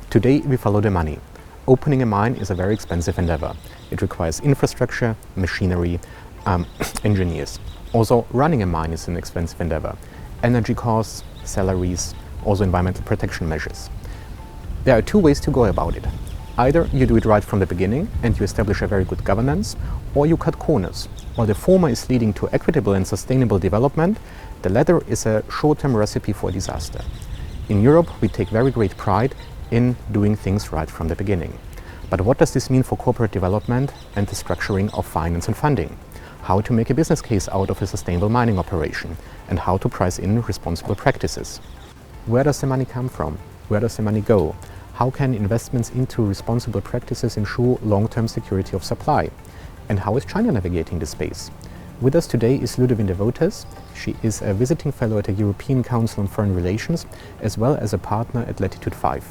Today we follow the money. Opening a mine is a very expensive endeavor. It requires infrastructure, machinery, engineers. Also, running a mine is an expensive endeavor. Energy costs, salaries, also environmental protection measures. There are two ways to go about it. Either you do it right from the beginning and you establish a very good governance, or you cut corners. While the former is leading to equitable and sustainable development, the latter is a short-term recipe for disaster. In Europe, we take very great pride in doing things right from the beginning. But what does this mean for corporate development and the structuring of finance and funding? How to make a business case out of a sustainable mining operation, and how to price in responsible practices? Where does the money come from? Where does the money go? How can investments into responsible practices ensure long-term security of supply? And how is China navigating this space? With us today is Ludivine Wouters. She is a visiting fellow at the European Council on Foreign Relations, as well as a partner at Latitude Five.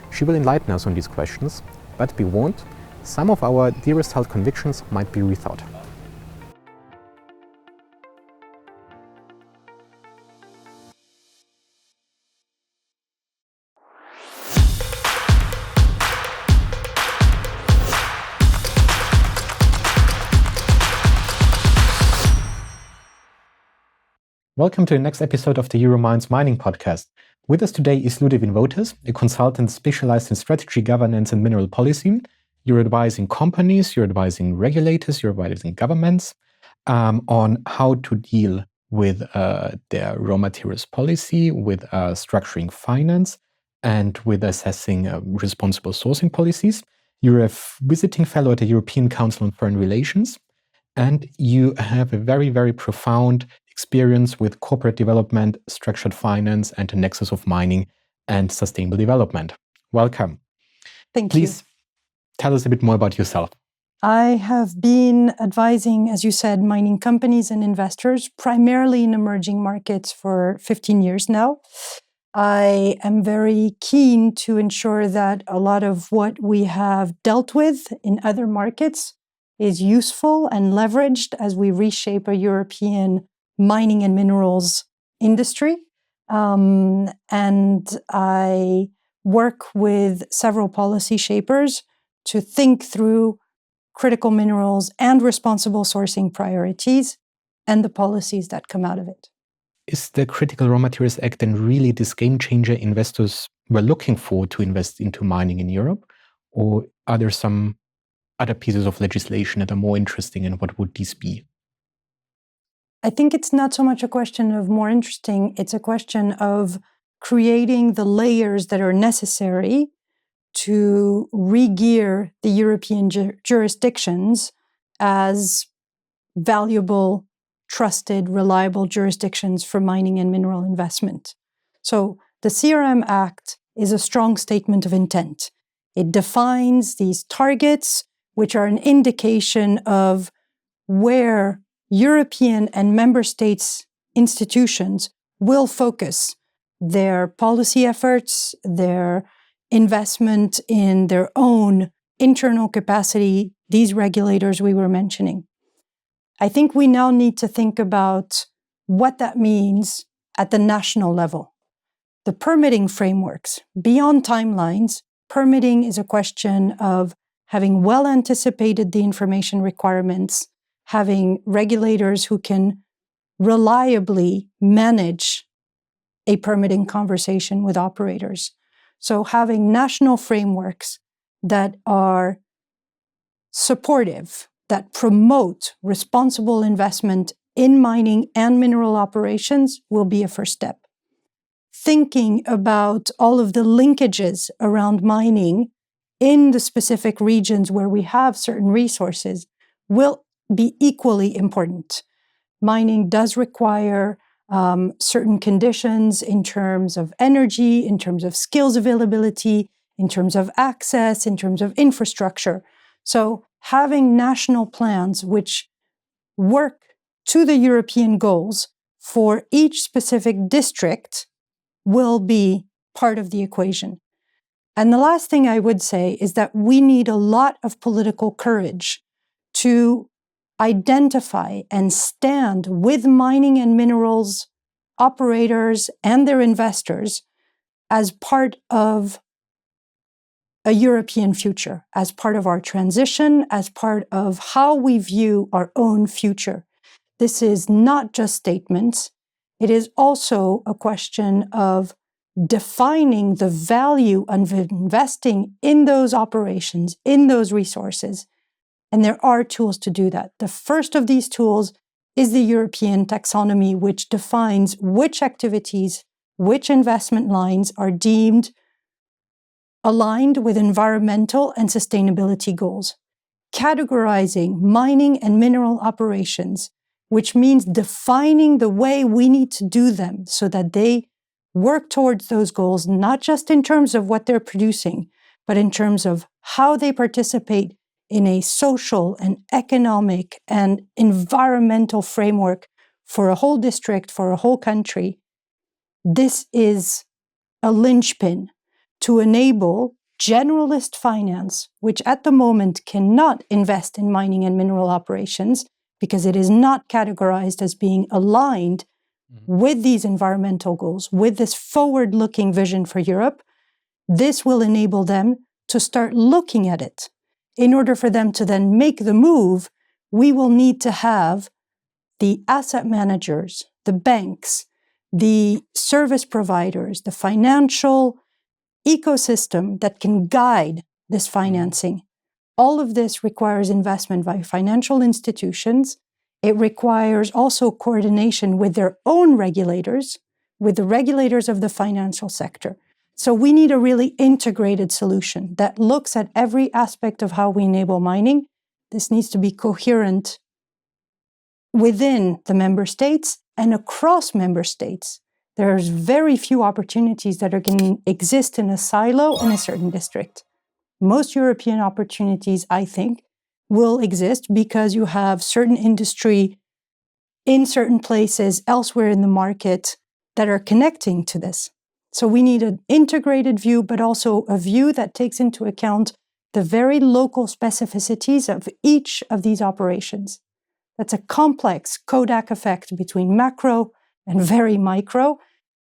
She will enlighten us on these questions, but be warned, some of our dearest held convictions might be rethought. Welcome to the next episode of the Euromines Mining Podcast. With us today is Ludivine Wouters, a consultant specialized in strategy, governance, and mineral policy. You're advising companies, you're advising regulators, you're advising governments on how to deal with their raw materials policy, with structuring finance, and with assessing responsible sourcing policies. You're a visiting fellow at the European Council on Foreign Relations, and you have a very, very profound experience with corporate development, structured finance, and the nexus of mining and sustainable development. Welcome. Thank you. Please tell us a bit more about yourself. I have been advising, as you said, mining companies and investors, primarily in emerging markets for 15 years now. I am very keen to ensure that a lot of what we have dealt with in other markets is useful and leveraged as we reshape a European mining and minerals industry. And I work with several policy shapers to think through critical minerals and responsible sourcing priorities and the policies that come out of it. Is the Critical Raw Materials Act then really this game changer investors were looking for to invest into mining in Europe? Or are there some other pieces of legislation that are more interesting, and what would these be? I think it's not so much a question of more interesting, it's a question of creating the layers that are necessary to re-gear the European jurisdictions as valuable, trusted, reliable jurisdictions for mining and mineral investment. So the CRM Act is a strong statement of intent. It defines these targets, which are an indication of where European and member states institutions will focus their policy efforts, their investment in their own internal capacity, these regulators we were mentioning. I think we now need to think about what that means at the national level. The permitting frameworks, beyond timelines, permitting is a question of having well anticipated the information requirements, having regulators who can reliably manage a permitting conversation with operators. So having national frameworks that are supportive, that promote responsible investment in mining and mineral operations will be a first step. Thinking about all of the linkages around mining in the specific regions where we have certain resources will be equally important. Mining does require certain conditions in terms of energy, in terms of skills availability, in terms of access, in terms of infrastructure. So having national plans which work to the European goals for each specific district will be part of the equation. And the last thing I would say is that we need a lot of political courage to identify and stand with mining and minerals operators and their investors as part of a European future as part of our transition, as part of how we view our own future. This is not just statements. It is also a question of defining the value of investing in those operations, in those resources. And there are tools to do that. The first of these tools is the European taxonomy, which defines which activities, which investment lines are deemed aligned with environmental and sustainability goals. Categorizing mining and mineral operations, which means defining the way we need to do them so that they work towards those goals, not just in terms of what they're producing, but in terms of how they participate in a social and economic and environmental framework for a whole district, for a whole country. This is a linchpin to enable generalist finance, which at the moment cannot invest in mining and mineral operations because it is not categorized as being aligned with these environmental goals, with this forward-looking vision for Europe. This will enable them to start looking at it. In order for them to then make the move, we will need to have the asset managers, the banks, the service providers, the financial ecosystem that can guide this financing. All of this requires investment by financial institutions. It requires also coordination with their own regulators, with the regulators of the financial sector. So we need a really integrated solution that looks at every aspect of how we enable mining. This needs to be coherent within the member states and across member states. There's very few opportunities that are going to exist in a silo in a certain district. Most European opportunities, I think, will exist because you have certain industry in certain places elsewhere in the market that are connecting to this. So we need an integrated view, but also a view that takes into account the very local specificities of each of these operations. That's a complex Kodak effect between macro and very micro,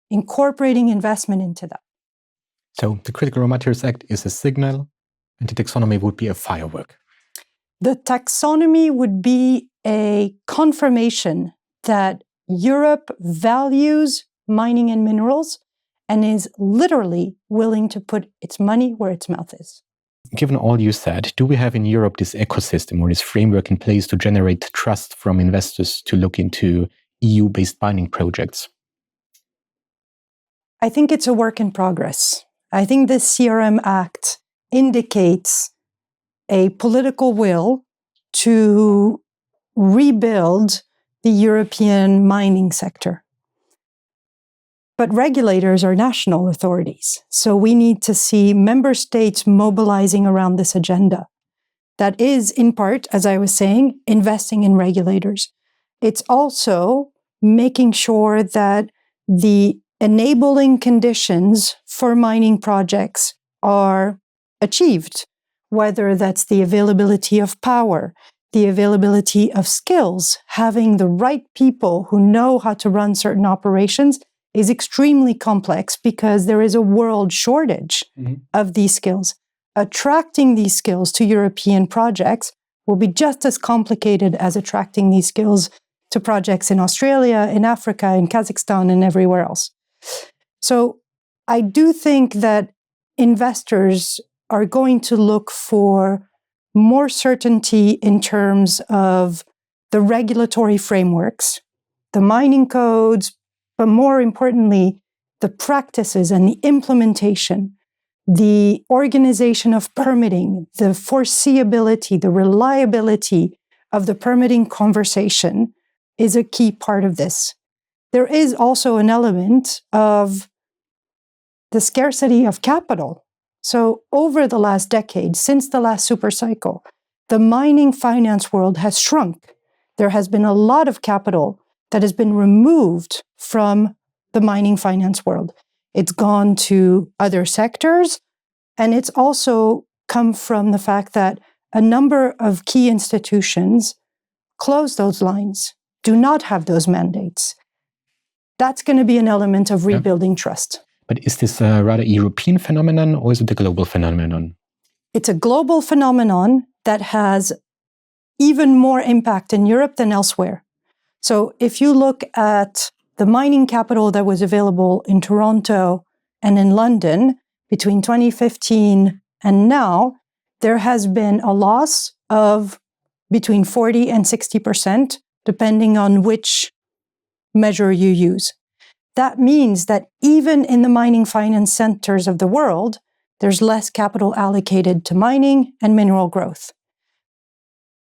incorporating investment into that. So the Critical Raw Materials Act is a signal, and the taxonomy would be a firework. The taxonomy would be a confirmation that Europe values mining and minerals and is literally willing to put its money where its mouth is. Given all you said, do we have in Europe this ecosystem or this framework in place to generate trust from investors to look into EU-based mining projects? I think it's a work in progress. I think the CRM Act indicates a political will to rebuild the European mining sector. But regulators are national authorities. So we need to see member states mobilizing around this agenda. That is, in part, as I was saying, investing in regulators. It's also making sure that the enabling conditions for mining projects are achieved, whether that's the availability of power, the availability of skills. Having the right people who know how to run certain operations is extremely complex because there is a world shortage of these skills. Attracting these skills to European projects will be just as complicated as attracting these skills to projects in Australia, in Africa, in Kazakhstan, and everywhere else. So I do think that investors are going to look for more certainty in terms of the regulatory frameworks, the mining codes, but more importantly, the practices and the implementation, the organization of permitting, the foreseeability, the reliability of the permitting conversation is a key part of this. There is also an element of the scarcity of capital. So over the last decade, since the last super cycle, the mining finance world has shrunk. There has been a lot of capital that has been removed from the mining finance world. It's gone to other sectors, and it's also come from the fact that a number of key institutions close those lines, do not have those mandates. That's going to be an element of rebuilding trust. But is this a rather European phenomenon or is it a global phenomenon? It's a global phenomenon that has even more impact in Europe than elsewhere. So if you look at the mining capital that was available in Toronto and in London between 2015 and now, there has been a loss of between 40 and 60%, depending on which measure you use. That means that even in the mining finance centers of the world, there's less capital allocated to mining and mineral growth.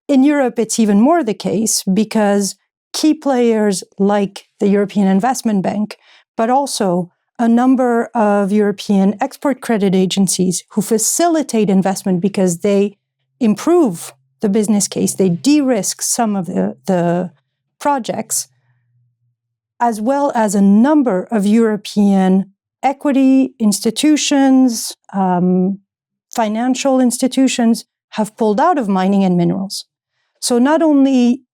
In Europe, it's even more the case because key players like the European Investment Bank, but also a number of European export credit agencies who facilitate investment because they improve the business case, they de-risk some of the projects, as well as a number of European equity institutions, financial institutions have pulled out of mining and minerals. So not only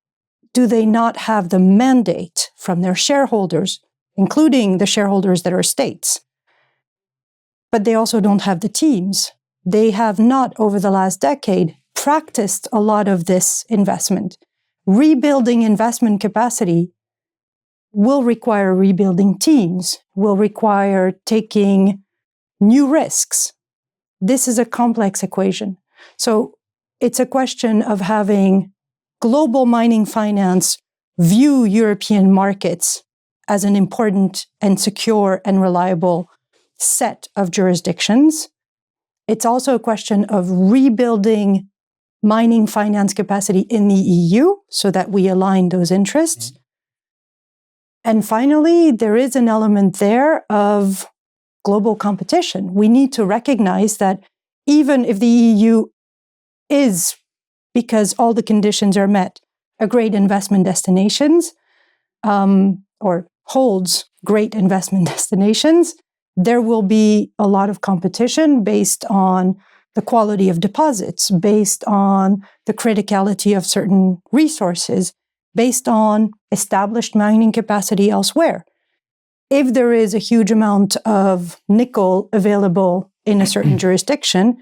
do they not have the mandate from their shareholders, including the shareholders that are states, but they also don't have the teams. They have not, over the last decade, practiced a lot of this investment. Rebuilding investment capacity will require rebuilding teams, will require taking new risks. This is a complex equation. So it's a question of having global mining finance view European markets as an important and secure and reliable set of jurisdictions. It's also a question of rebuilding mining finance capacity in the EU so that we align those interests. And finally, there is an element there of global competition. We need to recognize that even if the EU is, because all the conditions are met, a great investment destinations, or holds great investment destinations, there will be a lot of competition based on the quality of deposits, based on the criticality of certain resources, based on established mining capacity elsewhere. If there is a huge amount of nickel available in a certain jurisdiction,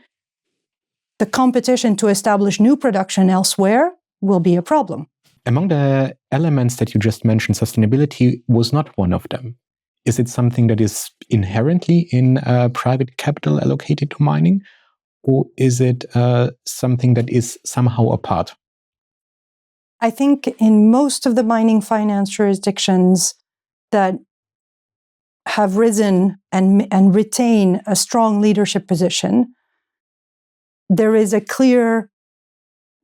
the competition to establish new production elsewhere will be a problem. Among the elements that you just mentioned, sustainability was not one of them. Is it something that is inherently in private capital allocated to mining, or is it something that is somehow apart? I think in most of the mining finance jurisdictions that have risen and retain a strong leadership position, there is a clear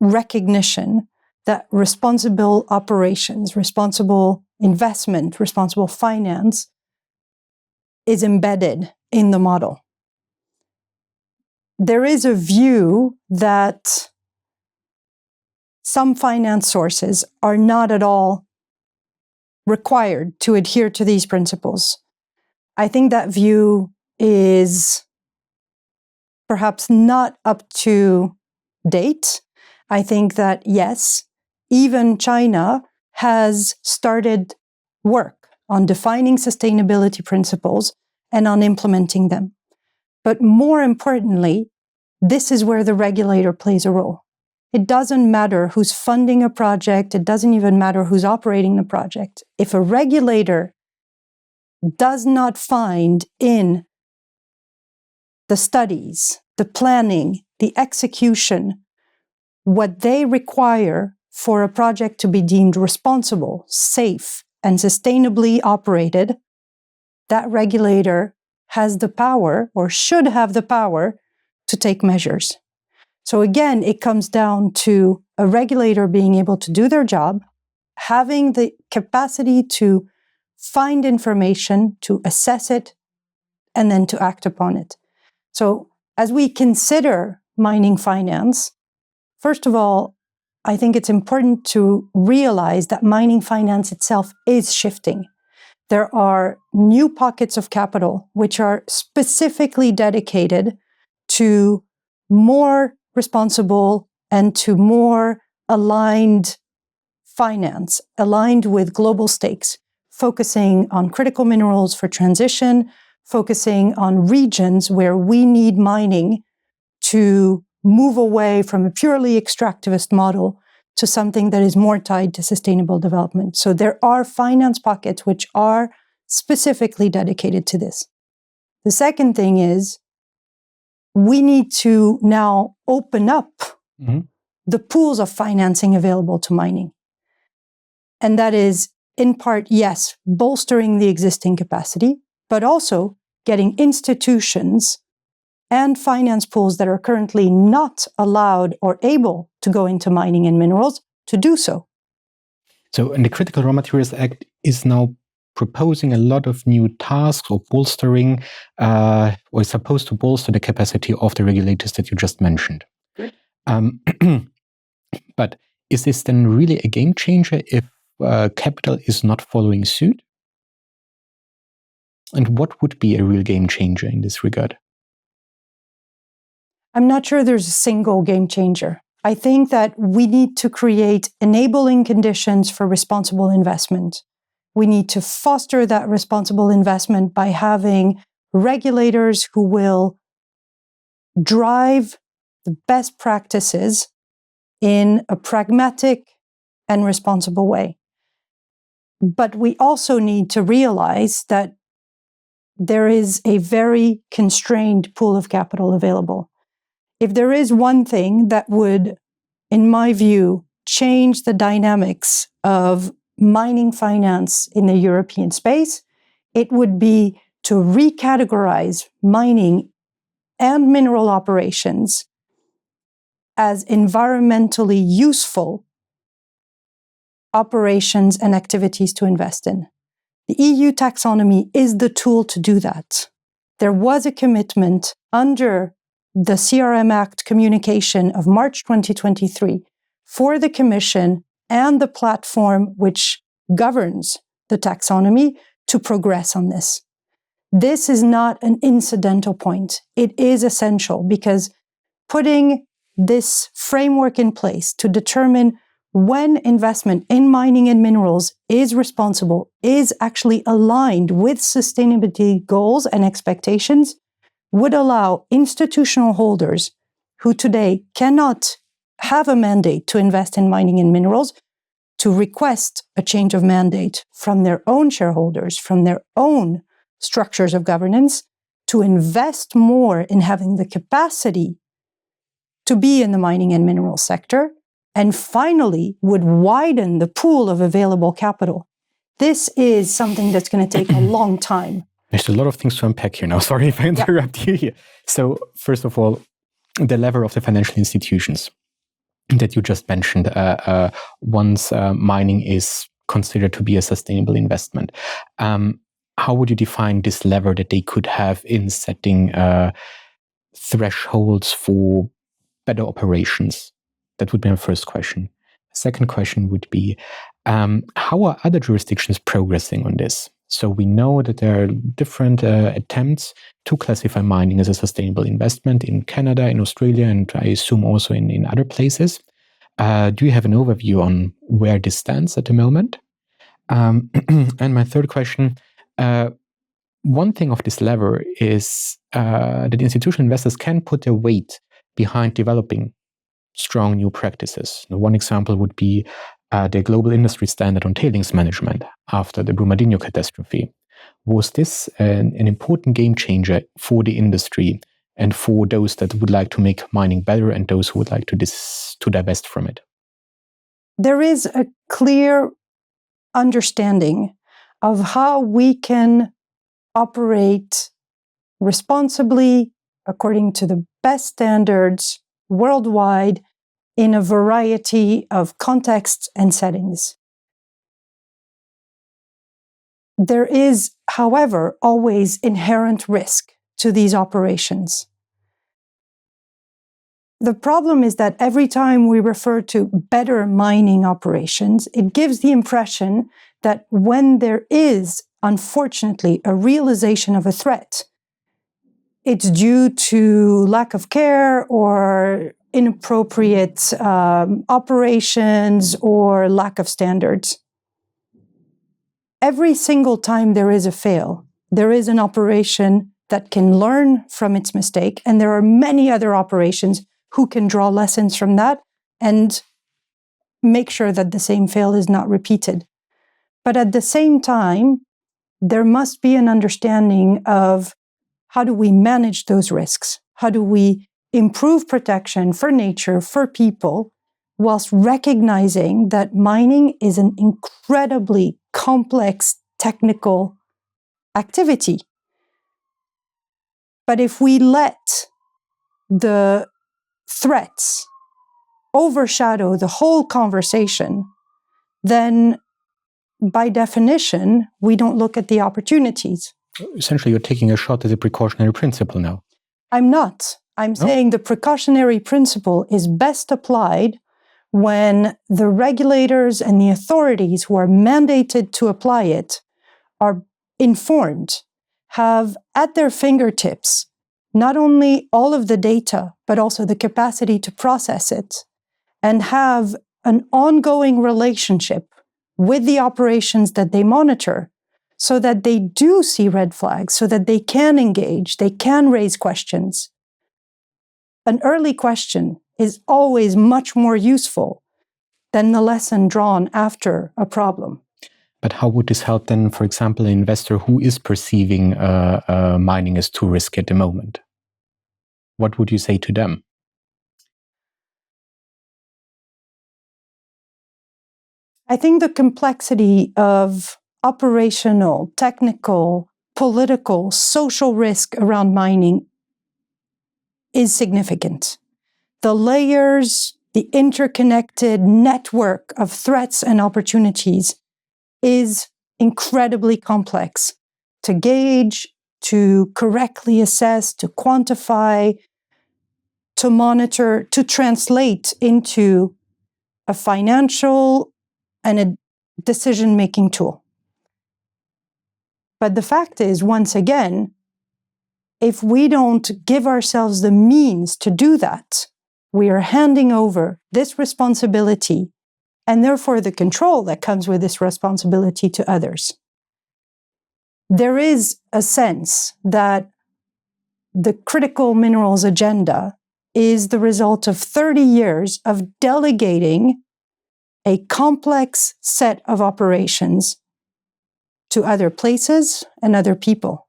recognition that responsible operations, responsible investment, responsible finance is embedded in the model. There is a view that some finance sources are not at all required to adhere to these principles. I think that view is perhaps not up to date. I think that, yes, even China has started work on defining sustainability principles and on implementing them. But more importantly, this is where the regulator plays a role. It doesn't matter who's funding a project. It doesn't even matter who's operating the project. If a regulator does not find in the studies, the planning, the execution, what they require for a project to be deemed responsible, safe, and sustainably operated, that regulator has the power, or should have the power, to take measures. So again, it comes down to a regulator being able to do their job, having the capacity to find information, to assess it, and then to act upon it. So as we consider mining finance, first of all, I think it's important to realize that mining finance itself is shifting. There are new pockets of capital which are specifically dedicated to more responsible and to more aligned finance, aligned with global stakes, focusing on critical minerals for transition, focusing on regions where we need mining to move away from a purely extractivist model to something that is more tied to sustainable development. So there are finance pockets which are specifically dedicated to this. The second thing is we need to now open up the pools of financing available to mining. And that is, in part, yes, bolstering the existing capacity, but also getting institutions and finance pools that are currently not allowed or able to go into mining and minerals to do so. So, and the Critical Raw Materials Act is now proposing a lot of new tasks or bolstering, or is supposed to bolster the capacity of the regulators that you just mentioned. But is this then really a game changer if capital is not following suit? And what would be a real game changer in this regard? I'm not sure there's a single game changer. I think that we need to create enabling conditions for responsible investment. We need to foster that responsible investment by having regulators who will drive the best practices in a pragmatic and responsible way. But we also need to realize that there is a very constrained pool of capital available. If there is one thing that would, in my view, change the dynamics of mining finance in the European space, it would be to recategorize mining and mineral operations as environmentally useful operations and activities to invest in. The EU taxonomy is the tool to do that. There was a commitment under the CRMA Act communication of March 2023 for the Commission and the platform which governs the taxonomy to progress on this. This is not an incidental point. It is essential because putting this framework in place to determine when investment in mining and minerals is responsible, is actually aligned with sustainability goals and expectations, would allow institutional holders who today cannot have a mandate to invest in mining and minerals to request a change of mandate from their own shareholders, from their own structures of governance, to invest more in having the capacity to be in the mining and mineral sector, and finally would widen the pool of available capital. This is something that's going to take a long time. There's a lot of things to unpack here now. Sorry if I interrupt you here. So, first of all, the lever of the financial institutions that you just mentioned, once mining is considered to be a sustainable investment. How would you define this lever that they could have in setting thresholds for better operations? That would be my first question. Second question would be, how are other jurisdictions progressing on this? So we know that there are different attempts to classify mining as a sustainable investment in Canada, in Australia, and I assume also in other places. Do you have an overview on where this stands at the moment? And my third question, one thing of this lever is that institutional investors can put their weight behind developing strong new practices. Now, one example would be the global industry standard on tailings management after the Brumadinho catastrophe. Was this an important game changer for the industry and for those that would like to make mining better and those who would like to divest from it? There is a clear understanding of how we can operate responsibly according to the best standards worldwide in a variety of contexts and settings. There is, however, always inherent risk to these operations. The problem is that every time we refer to better mining operations, it gives the impression that when there is, unfortunately, a realization of a threat, it's due to lack of care or inappropriate operations or lack of standards. Every single time there is a fail, there is an operation that can learn from its mistake, and there are many other operations who can draw lessons from that and make sure that the same fail is not repeated. But at the same time, there must be an understanding of how do we manage those risks? How do we improve protection for nature, for people, whilst recognizing that mining is an incredibly complex technical activity. But if we let the threats overshadow the whole conversation, then by definition, we don't look at the opportunities. Essentially, you're taking a shot at the precautionary principle now. I'm not. I'm saying the precautionary principle is best applied when the regulators and the authorities who are mandated to apply it are informed, have at their fingertips not only all of the data, but also the capacity to process it, and have an ongoing relationship with the operations that they monitor so that they do see red flags, so that they can engage, they can raise questions. An early question is always much more useful than the lesson drawn after a problem. But how would this help then, for example, an investor who is perceiving mining as too risky at the moment? What would you say to them? I think the complexity of operational, technical, political, social risk around mining is significant. The layers, the interconnected network of threats and opportunities is incredibly complex to gauge, to correctly assess, to quantify, to monitor, to translate into a financial and a decision-making tool. But the fact is, once again, if we don't give ourselves the means to do that, we are handing over this responsibility and therefore the control that comes with this responsibility to others. There is a sense that the critical minerals agenda is the result of 30 years of delegating a complex set of operations to other places and other people.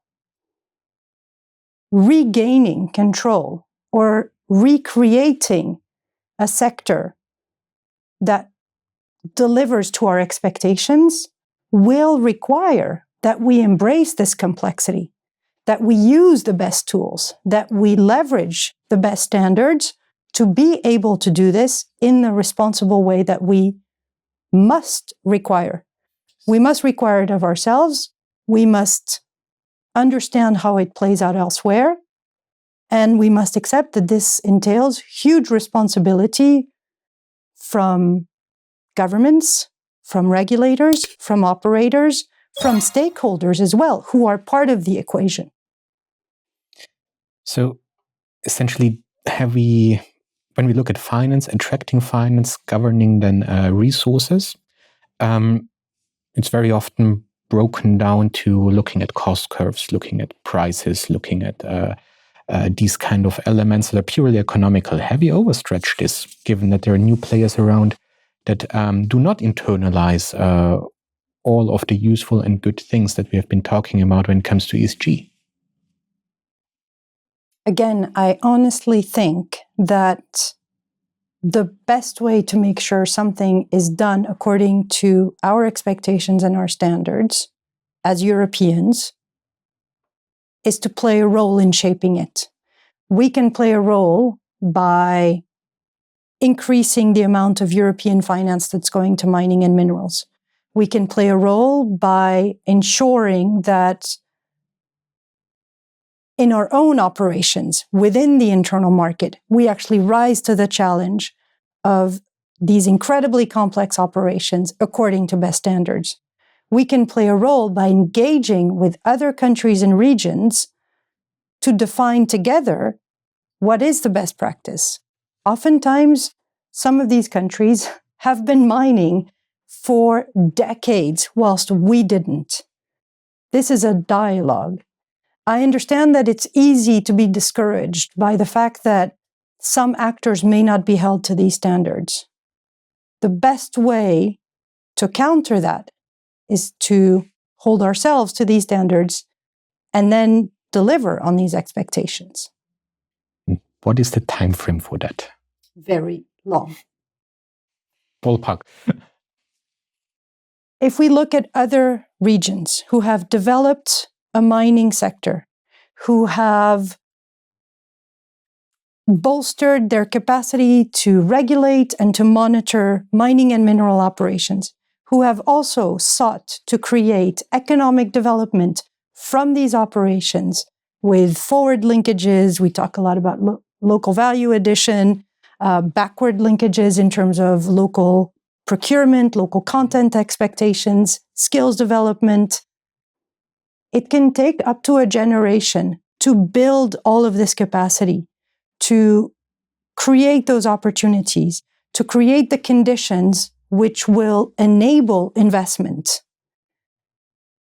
Regaining control or recreating a sector that delivers to our expectations will require that we embrace this complexity, that we use the best tools, that we leverage the best standards to be able to do this in the responsible way that we must require. We must require it of ourselves. We must understand how it plays out elsewhere. And we must accept that this entails huge responsibility from governments, from regulators, from operators, from stakeholders as well, who are part of the equation. So essentially, when we look at finance, attracting finance, governing then resources, it's very often broken down to looking at cost curves, looking at prices, looking at these kind of elements that are purely economical. Have you overstretched this, given that there are new players around that do not internalize all of the useful and good things that we have been talking about when it comes to ESG? Again, I honestly think that the best way to make sure something is done according to our expectations and our standards as Europeans is to play a role in shaping it. We can play a role by increasing the amount of European finance that's going to mining and minerals. We can play a role by ensuring that in our own operations within the internal market, we actually rise to the challenge of these incredibly complex operations according to best standards. We can play a role by engaging with other countries and regions to define together what is the best practice. Oftentimes, some of these countries have been mining for decades whilst we didn't. This is a dialogue. I understand that it's easy to be discouraged by the fact that some actors may not be held to these standards. The best way to counter that is to hold ourselves to these standards and then deliver on these expectations. What is the time frame for that? Very long. Ballpark. If we look at other regions who have developed a mining sector, who have bolstered their capacity to regulate and to monitor mining and mineral operations, who have also sought to create economic development from these operations with forward linkages. We talk a lot about local value addition, backward linkages in terms of local procurement, local content expectations, skills development. It can take up to a generation to build all of this capacity, to create those opportunities, to create the conditions which will enable investment.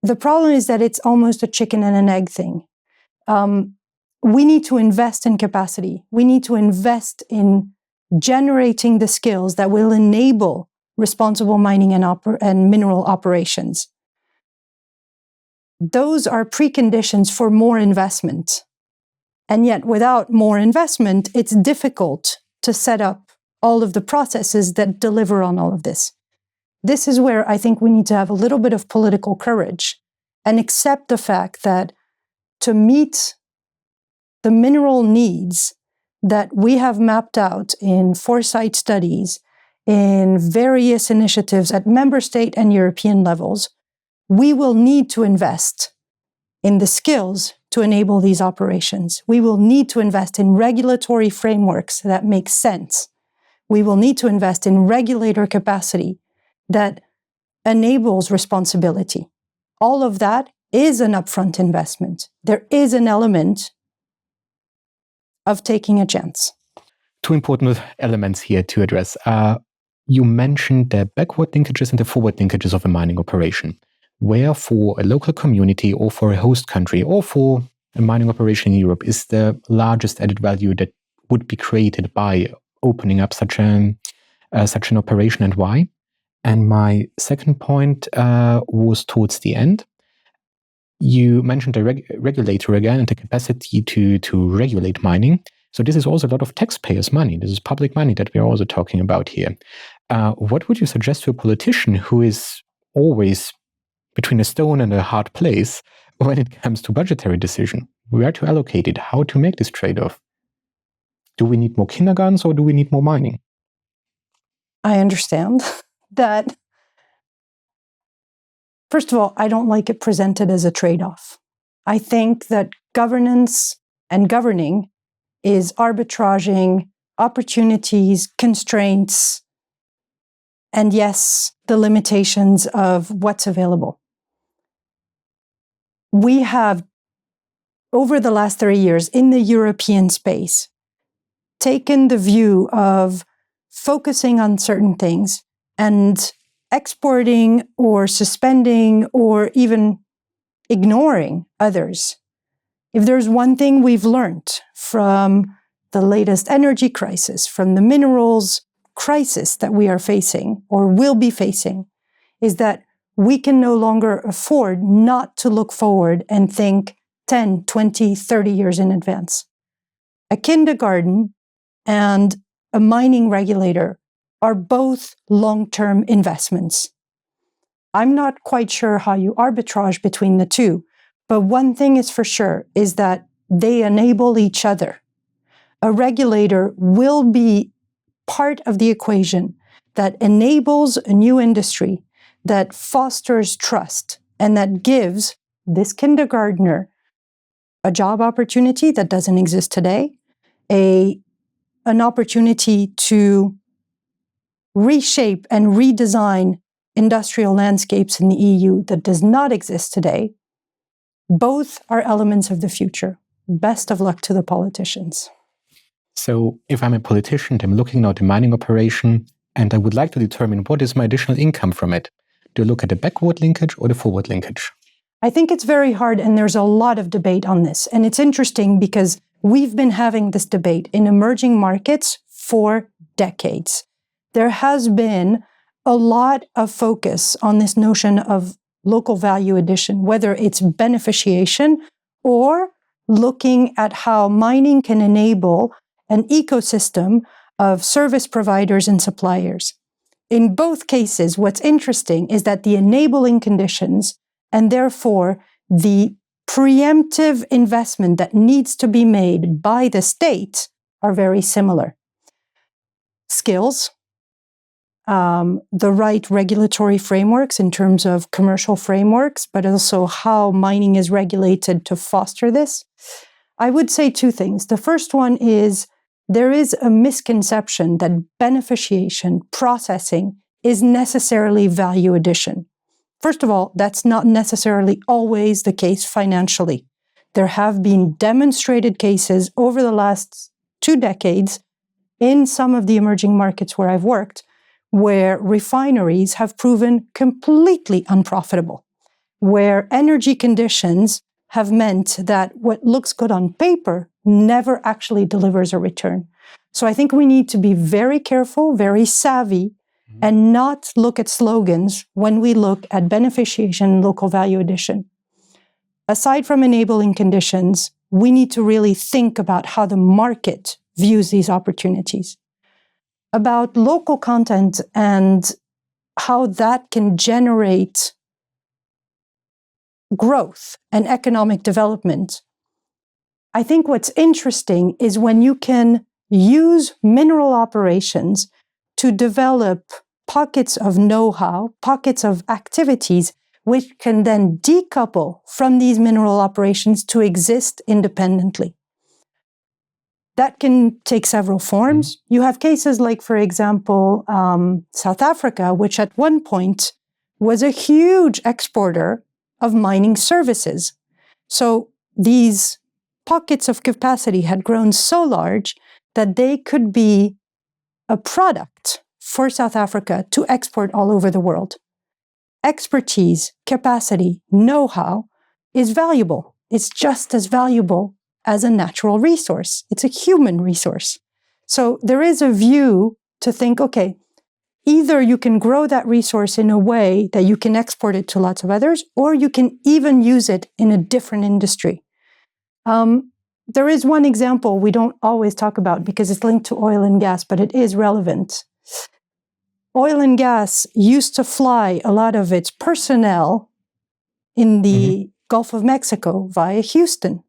The problem is that it's almost a chicken and an egg thing. We need to invest in capacity. We need to invest in generating the skills that will enable responsible mining and mineral operations. Those are preconditions for more investment. And yet, without more investment, it's difficult to set up all of the processes that deliver on all of this. This is where I think we need to have a little bit of political courage and accept the fact that to meet the mineral needs that we have mapped out in foresight studies, in various initiatives at member state and European levels, we will need to invest in the skills to enable these operations. We will need to invest in regulatory frameworks that make sense. We will need to invest in regulator capacity that enables responsibility. All of that is an upfront investment. There is an element of taking a chance. Two important elements here to address. You mentioned the backward linkages and the forward linkages of a mining operation, where for a local community or for a host country or for a mining operation in Europe is the largest added value that would be created by opening up such an operation, and why? And my second point was towards the end. You mentioned the regulator again and the capacity to regulate mining. So this is also a lot of taxpayers' money. This is public money that we're also talking about here. What would you suggest to a politician who is always between a stone and a hard place when it comes to budgetary decision? Where to allocate it? How to make this trade-off? Do we need more kindergartens or do we need more mining? I understand that. First of all, I don't like it presented as a trade-off. I think that governance and governing is arbitraging opportunities, constraints, and yes, the limitations of what's available. We have, over the last 30 years in the European space, taken the view of focusing on certain things and exporting or suspending or even ignoring others. If there's one thing we've learned from the latest energy crisis, from the minerals crisis that we are facing or will be facing, is that we can no longer afford not to look forward and think 10, 20, 30 years in advance. A kindergarten and a mining regulator are both long-term investments. I'm not quite sure how you arbitrage between the two, but one thing is for sure is that they enable each other. A regulator will be part of the equation that enables a new industry, that fosters trust, and that gives this kindergartner a job opportunity that doesn't exist today, an opportunity to reshape and redesign industrial landscapes in the EU that does not exist today. Both are elements of the future. Best of luck to the politicians. So if I'm a politician, I'm looking at a mining operation, and I would like to determine what is my additional income from it. Do I look at the backward linkage or the forward linkage? I think it's very hard, and there's a lot of debate on this. And it's interesting because We've been having this debate in emerging markets for decades. There has been a lot of focus on this notion of local value addition, whether it's beneficiation or looking at how mining can enable an ecosystem of service providers and suppliers. In both cases, what's interesting is that the enabling conditions and therefore the preemptive investment that needs to be made by the state are very similar. Skills, the right regulatory frameworks in terms of commercial frameworks, but also how mining is regulated to foster this. I would say two things. The first one is there is a misconception that beneficiation, processing, is necessarily value addition. First of all, that's not necessarily always the case financially. There have been demonstrated cases over the last 2 decades in some of the emerging markets where I've worked, where refineries have proven completely unprofitable, where energy conditions have meant that what looks good on paper never actually delivers a return. So I think we need to be very careful, very savvy, and not look at slogans when we look at beneficiation and local value addition. Aside from enabling conditions, we need to really think about how the market views these opportunities. About local content and how that can generate growth and economic development. I think what's interesting is when you can use mineral operations to develop pockets of know-how, pockets of activities, which can then decouple from these mineral operations to exist independently. That can take several forms. You have cases like, for example, South Africa, which at one point was a huge exporter of mining services. So these pockets of capacity had grown so large that they could be a product for South Africa to export all over the world. Expertise, capacity, know-how is valuable. It's just as valuable as a natural resource. It's a human resource. So there is a view to think, okay, either you can grow that resource in a way that you can export it to lots of others, or you can even use it in a different industry. There is one example we don't always talk about because it's linked to oil and gas, but it is relevant. Oil and gas used to fly a lot of its personnel in the Gulf of Mexico via Houston.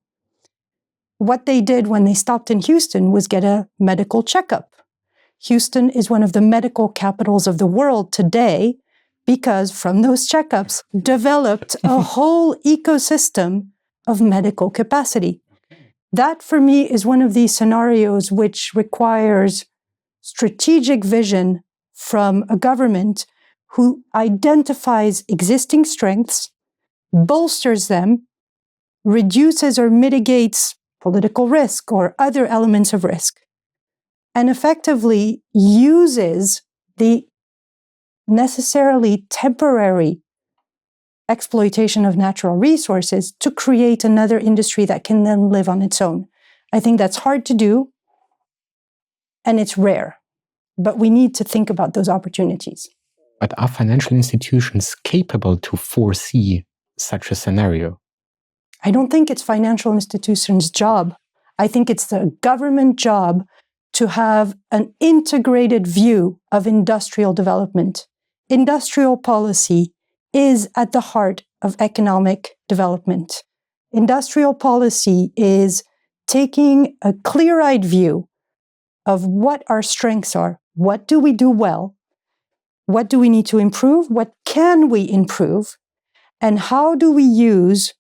What they did when they stopped in Houston was get a medical checkup. Houston is one of the medical capitals of the world today because from those checkups developed a whole ecosystem of medical capacity. That, for me, is one of these scenarios which requires strategic vision from a government who identifies existing strengths, bolsters them, reduces or mitigates political risk or other elements of risk, and effectively uses the necessarily temporary exploitation of natural resources to create another industry that can then live on its own. I think that's hard to do, and it's rare, but we need to think about those opportunities. But are financial institutions capable to foresee such a scenario? I don't think it's financial institutions' job. I think it's the government job to have an integrated view of industrial development. Industrial policy is at the heart of economic development. Industrial policy is taking a clear-eyed view of what our strengths are. What do we do well? What do we need to improve? What can we improve? And how do we use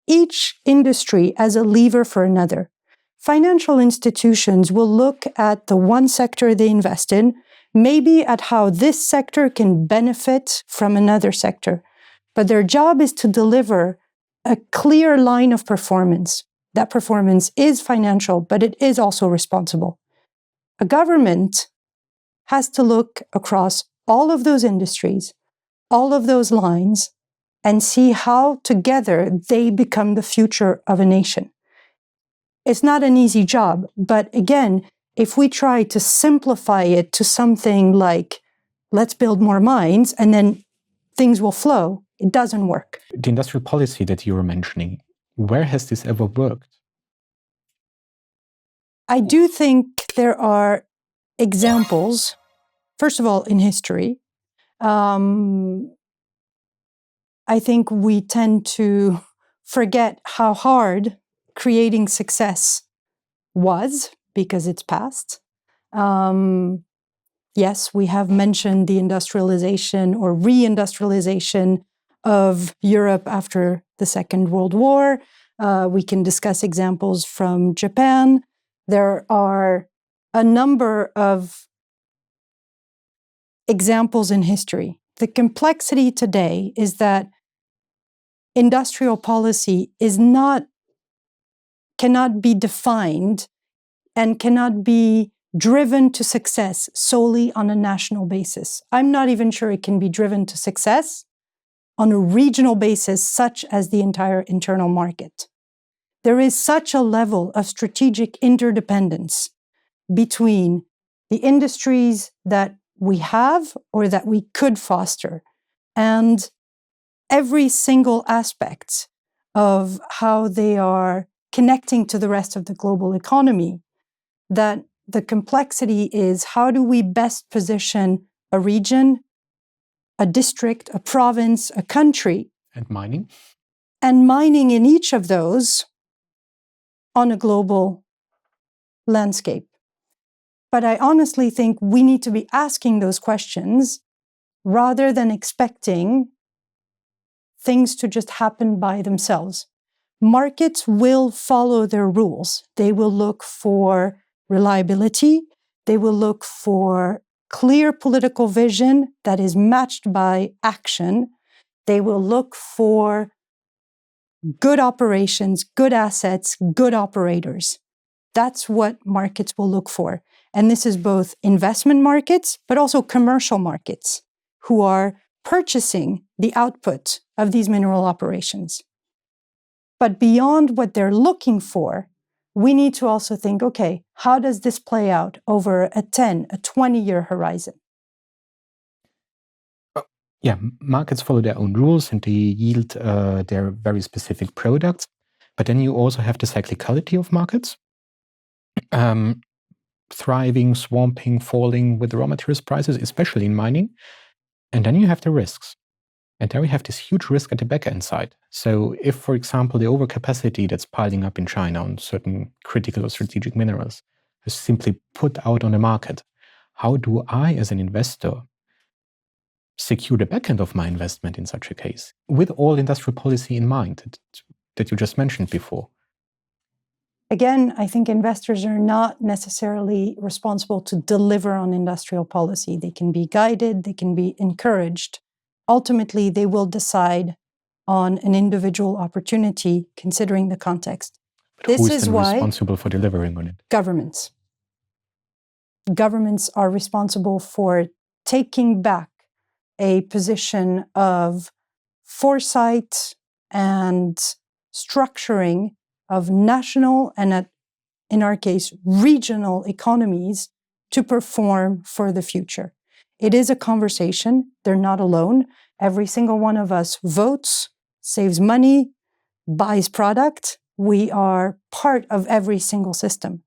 each industry as a lever for another? Financial institutions will look at the one sector they invest in, maybe at how this sector can benefit from another sector. But their job is to deliver a clear line of performance. That performance is financial, but it is also responsible. A government has to look across all of those industries, all of those lines, and see how together they become the future of a nation. It's not an easy job. But again, if we try to simplify it to something like, let's build more mines and then things will flow, it doesn't work. The industrial policy that you were mentioning, where has this ever worked? I do think there are examples, first of all, in history. I think we tend to forget how hard creating success was because it's past. Yes, we have mentioned the industrialization or reindustrialization of Europe after the Second World War. We can discuss examples from Japan. There are a number of examples in history. The complexity today is that industrial policy cannot be defined and cannot be driven to success solely on a national basis. I'm not even sure it can be driven to success on a regional basis, such as the entire internal market. There is such a level of strategic interdependence between the industries that we have or that we could foster and every single aspect of how they are connecting to the rest of the global economy, that the complexity is how do we best position a region, a district, a province, a country. And mining? And mining in each of those on a global landscape. But I honestly think we need to be asking those questions rather than expecting things to just happen by themselves. Markets will follow their rules. They will look for reliability. They will look for clear political vision that is matched by action. They will look for good operations, good assets, good operators. That's what markets will look for. And this is both investment markets, but also commercial markets who are purchasing the output of these mineral operations. But beyond what they're looking for, we need to also think, okay, how does this play out over a 10, a 20-year horizon? Yeah, markets follow their own rules and they yield their very specific products. But then you also have the cyclicality of markets. Thriving, swamping, falling with the raw materials prices, especially in mining. And then you have the risks. And there we have this huge risk at the back end side. So if, for example, the overcapacity that's piling up in China on certain critical or strategic minerals is simply put out on the market, how do I, as an investor, secure the back end of my investment in such a case, with all industrial policy in mind that you just mentioned before? Again, I think investors are not necessarily responsible to deliver on industrial policy. They can be guided, they can be encouraged. Ultimately, they will decide on an individual opportunity considering the context. But who is then responsible for delivering on it? Governments. Governments are responsible for taking back a position of foresight and structuring of national and, in our case, regional economies to perform for the future. It is a conversation. They're not alone. Every single one of us votes, saves money, buys product. We are part of every single system.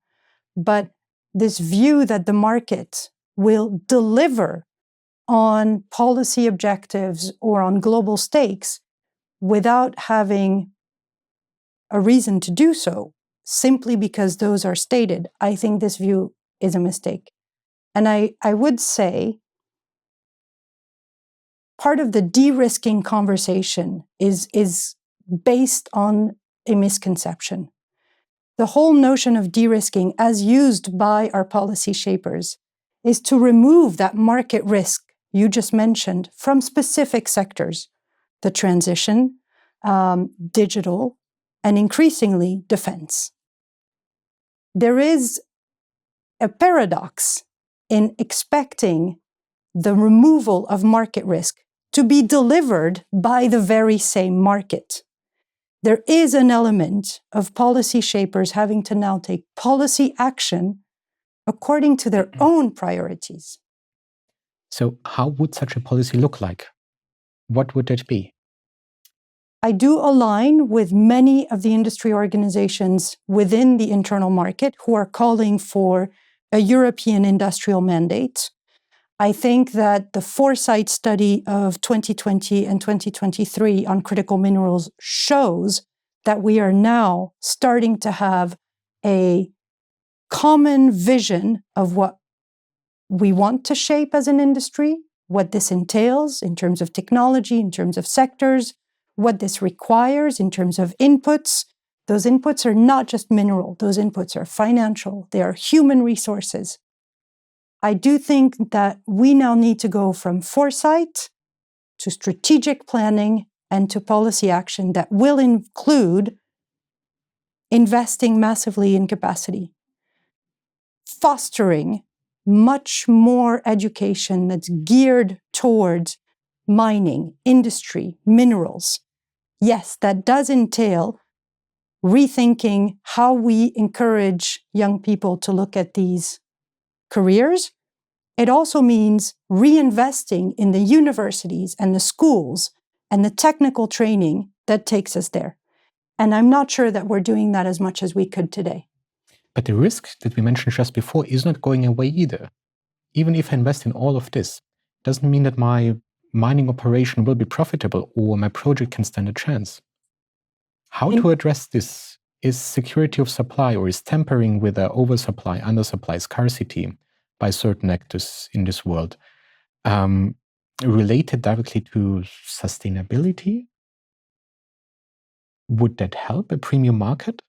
But this view that the market will deliver on policy objectives or on global stakes without having a reason to do so, simply because those are stated, I think this view is a mistake. And I would say part of the de-risking conversation is based on a misconception. The whole notion of de-risking, as used by our policy shapers, is to remove that market risk you just mentioned from specific sectors, the transition, digital, and increasingly defense. There is a paradox in expecting the removal of market risk to be delivered by the very same market. there is an element of policy shapers having to now take policy action according to their own priorities. So how would such a policy look like? What would it be? I do align with many of the industry organizations within the internal market who are calling for a European industrial mandate. I think that the foresight study of 2020 and 2023 on critical minerals shows that we are now starting to have a common vision of what we want to shape as an industry, what this entails in terms of technology, in terms of sectors, what this requires in terms of inputs. Those inputs are not just mineral, those inputs are financial, they are human resources. I do think that we now need to go from foresight to strategic planning and to policy action that will include investing massively in capacity, fostering much more education that's geared towards mining, industry, minerals. Yes, that does entail rethinking how we encourage young people to look at these careers. It also means reinvesting in the universities and the schools and the technical training that takes us there. And I'm not sure that we're doing that as much as we could today. But the risk that we mentioned just before is not going away either. Even if I invest in all of this, doesn't mean that my mining operation will be profitable or my project can stand a chance. How to address this? Is security of supply or is tampering with the oversupply, undersupply, scarcity by certain actors in this world related directly to sustainability? Would that help a premium market?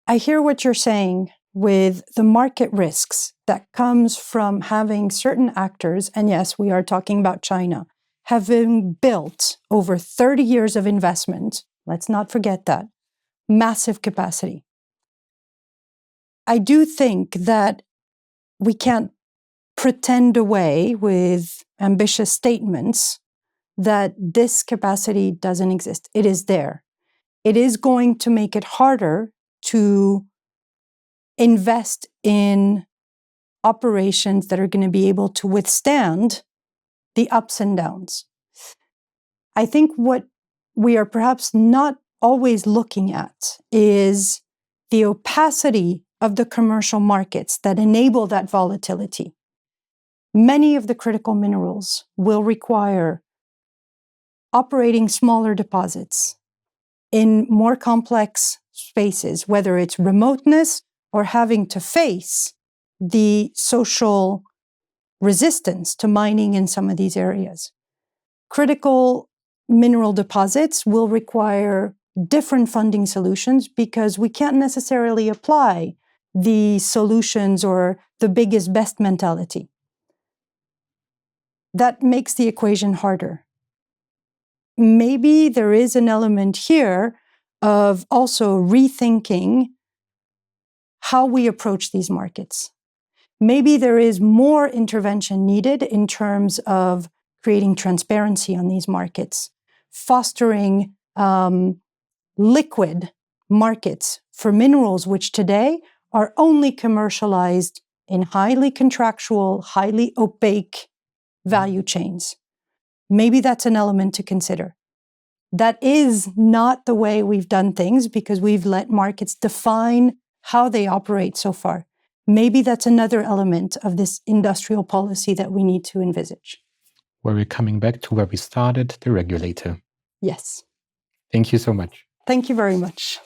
I hear what you're saying with the market risks that comes from having certain actors, and yes, we are talking about China, having built over 30 years of investment, let's not forget that, massive capacity. I do think that we can't pretend away with ambitious statements that this capacity doesn't exist. It is there. It is going to make it harder to invest in operations that are going to be able to withstand the ups and downs. I think what we are perhaps not always looking at is the opacity of the commercial markets that enable that volatility. Many of the critical minerals will require operating smaller deposits in more complex spaces, whether it's remoteness or having to face the social resistance to mining in some of these areas. Critical mineral deposits will require different funding solutions because we can't necessarily apply the solutions or the biggest, best mentality. That makes the equation harder. Maybe there is an element here of also rethinking how we approach these markets. Maybe there is more intervention needed in terms of creating transparency on these markets, fostering liquid markets for minerals, which today are only commercialized in highly contractual, highly opaque value chains. Maybe that's an element to consider. That is not the way we've done things because we've let markets define how they operate so far. Maybe that's another element of this industrial policy that we need to envisage. Where we're coming back to where we started, the regulator. Yes. Thank you so much. Thank you very much.